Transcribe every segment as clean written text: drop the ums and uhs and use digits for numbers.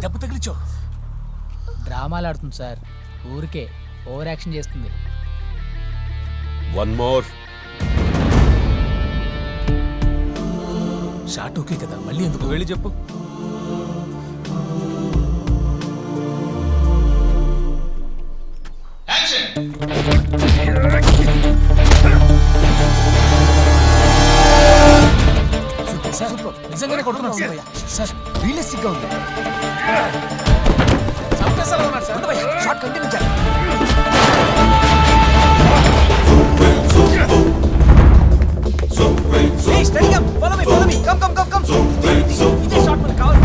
దెబ్బ తగిలిచో. డ్రామాలు ఆడుతుంది సార్, ఊరికే ఓవర్ యాక్షన్ చేస్తుంది. One more. షాట్ ఓకే కదా, మళ్ళీ ఎందుకు? వెళ్ళి చెప్పు. సూపర్, నిజంగానే కొడుతున్నాం సార్. రియలిస్టిక్ గా ఉంది. చంపేస్తారా ఉన్నారు సార్. షాట్ కంటిన్యూ చేయాలి. ఇదే షాట్ మనకు కావాలి.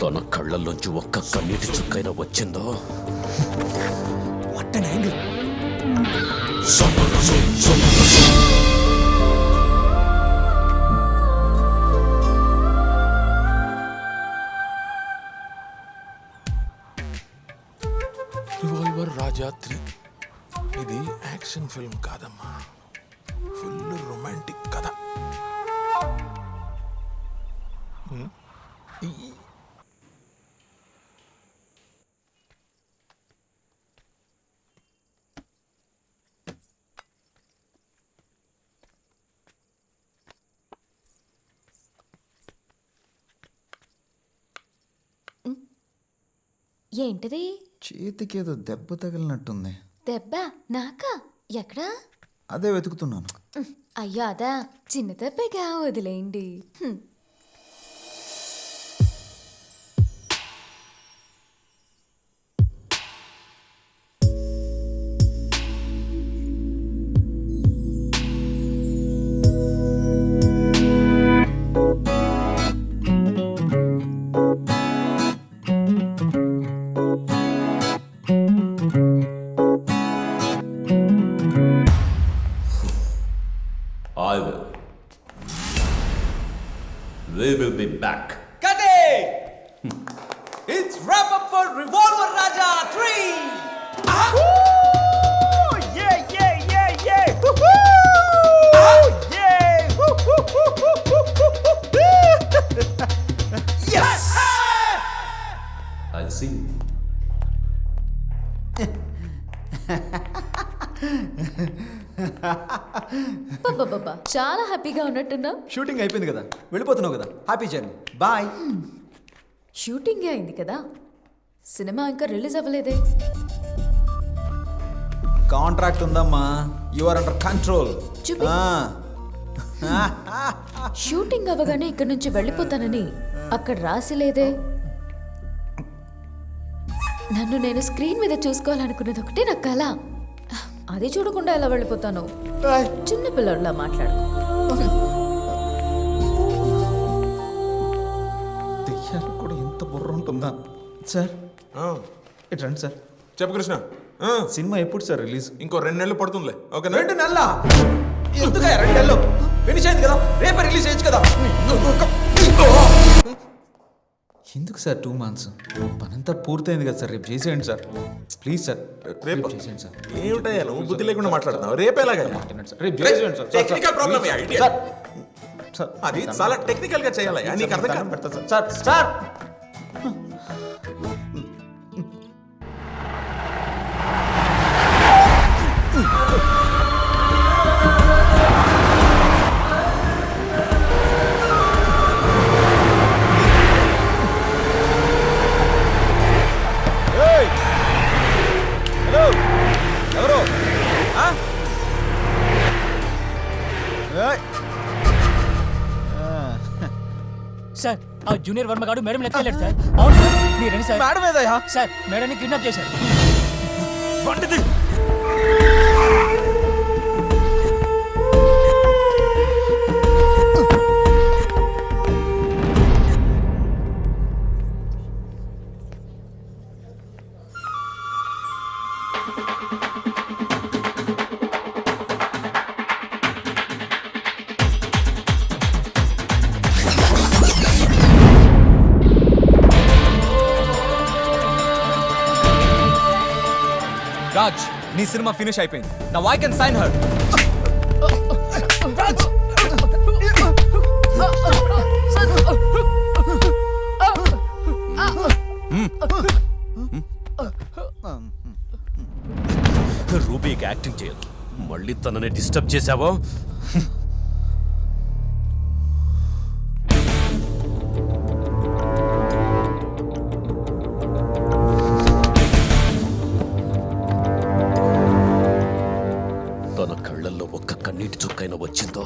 తన కళ్ళల్లోంచి ఒక్క కన్నీటి చుక్కైనా వచ్చిందో. What N angle. రివాల్వర్ రాజా 3 ఇది యాక్షన్ ఫిల్మ్ కాదమ్మా, ఫుల్ రొమాంటిక్ కథ. ఏంటిది? చేతికేదో దెబ్బ తగిలినట్టుంది. దెబ్బ నాకా? ఎక్కడా? అదే వెతుకుతున్నాను. అయ్యో అదా, చిన్న దెబ్బగా వదిలేయండి. I will. We will be back. Cut it! It's wrap up for Revolver Raja 3! Woo! Yeah, yeah, yeah, yeah! Woo-hoo! Yeah! Woo-hoo-hoo-hoo-hoo-hoo! Yes! I'll see you. బాబా చాలా హ్యాపీగా ఉన్నట్టున్నావు. షూటింగ్ అయిపోయింది కదా, వెళ్ళిపోతున్నావు కదా, హ్యాపీ జర్నీ, బాయ్. షూటింగ్ అయింది కదా, cinema ఇంకా release అవ్వలేదే. Contract ఉందమ్మా, యు ఆర్ అండర్ కంట్రోల్. చూపి. షూటింగ్ అవ్వగానే ఇక్కడ నుంచి వెళ్ళిపోతానని అక్కడ రాసి లేదే. నన్ను నేను స్క్రీన్ మీద చూసుకోవాలనుకున్నది ఒకటే నా కళ. అది చూడకుండా ఎలా వెళ్ళిపోతాను? చిన్న పిల్లడిలా మాట్లాడు. దెయ్యాలకు కూడా ఎంత బుర్ర ఉంటుందా సార్? ఇటు రండి సార్. చెప్పు కృష్ణ. సినిమా ఎప్పుడు సార్ రిలీజ్? ఇంకో 2 నెలలు పడుతుందిలే. ఓకే, 2 నెలల ఎందుకు? 2 నెలలు ఫినిష్ అయింది కదా, రేపే రిలీజ్ చేయొచ్చు కదా. ఎందుకు సార్ 2 months? పనంతా పూర్తయింది కదా సార్, రేపు చేసేయండి సార్ ప్లీజ్ సార్. రేపు చేసేయండి సార్. ఏమిటయ్యా నువ్వు బుద్ధి లేకుండా మాట్లాడుతున్నావు? రేపు ఎలాగా? రేపు చేసేయండి sir. Technical problem idea. Sir అది చాలా టెక్నికల్ గా చేయాలయ్యా, నీకు అర్థం కాదు. పెడతా సార్. సార్ సార్ ఆ జూనియర్ వర్మ గారు మేడం ఎత్తుకెళ్ళాడు సార్. అవును సార్, మీరేంటి సార్? మేడం ఏదయ్యా? సార్ మేడంని కిడ్నాప్ చేశారు. బండిది. రాజ్, నీ సినిమా ఫినిష్ అయిపోయింది. Now I can sign her. రూబీకి యాక్టింగ్ చేయదు, మళ్ళీ తనని డిస్టర్బ్ చేశావో. తన కళ్ళల్లో ఒక్క కన్నీటి చుక్కైనా వచ్చిందో.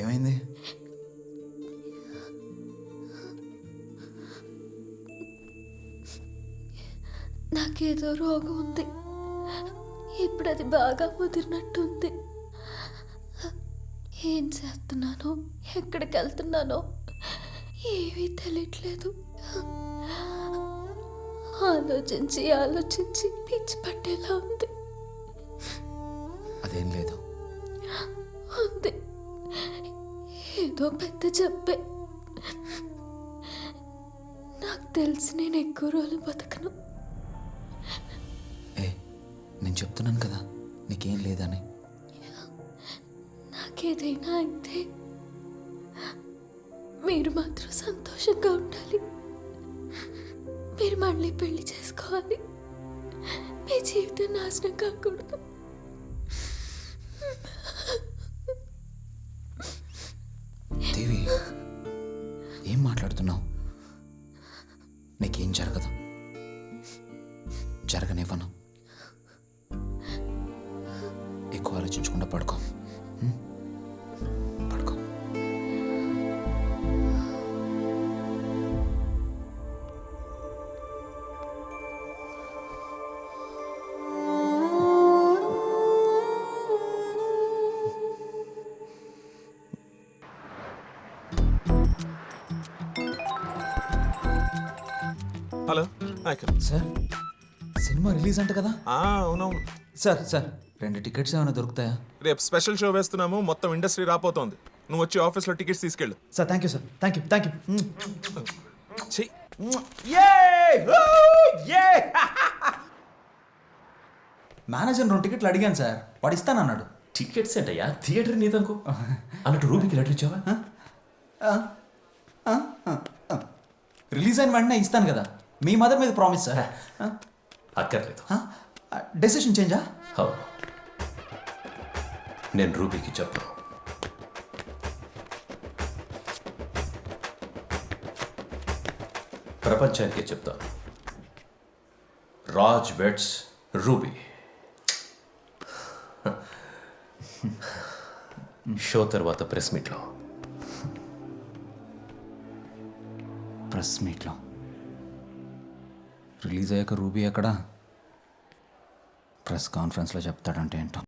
ఏమైంది? నాకేదో రోగం ఉంది. ఇప్పుడు అది బాగా ముదిరినట్టుంది. ఏం చేస్తున్నానో, ఎక్కడికి వెళ్తున్నానో ఏమీ తెలియట్లేదు. ఆలోచించి ఆలోచించి పిచ్చి పట్టేలా ఉంది. అదేం లేదు. ఉంది, ఏదో పెద్ద చెప్పే. నాకు తెలిసి నేను ఎక్కువ రోజులు బతకను. నేను చెప్తున్నాను కదా నీకేం లేదని. నాకేదైనా అయితే మీరు మాత్రం సంతోషంగా ఉండాలి. మీరు మళ్ళీ పెళ్లి చేసుకోవాలి. మీ జీవితం నాశనం కాకూడదు. దేవి, ఏం మాట్లాడుతున్నావు? నీకేం జరగదు, జరగనివ్వను. ఎక్కువ ఆలోచించకుండా పడుకో. పడుకో. హలో. సార్, సినిమా రిలీజ్ అంట కదా? అవునవును సార్ 2 టికెట్స్ ఏమైనా దొరుకుతాయా? రేపు స్పెషల్ షో వేస్తున్నాము. మొత్తం ఇండస్ట్రీ రాపోతోంది. నువ్వు వచ్చి ఆఫీస్లో టికెట్స్ తీసుకెళ్ళు. Sir thank you sir. Thank you. చెయ్యి. మేనేజర్ 2 టికెట్లు అడిగాను సార్, వాడు ఇస్తానన్నాడు. టికెట్స్ ఏంటయ్యా, థియేటర్ నీదనుకో. అన్నట్టు రూబీకి లెటర్ ఇచ్చావా? రిలీజ్ అయిన వెంటనే ఇస్తాను కదా. మీ మదర్ మీద ప్రామిస్ సార్. అక్కర్లేదు. డెసిషన్ చేంజా? అవును, నేను రూబీకి చెప్పను. ప్రపంచానికే చెప్తాను. Raj vets ruby. షో తర్వాత ప్రెస్ మీట్లో. ప్రెస్ మీట్లో రిలీజ్ అయ్యాక రూబీ ఎక్కడ? ప్రెస్ కాన్ఫరెన్స్లో చెప్తాడంటే ఏంటో.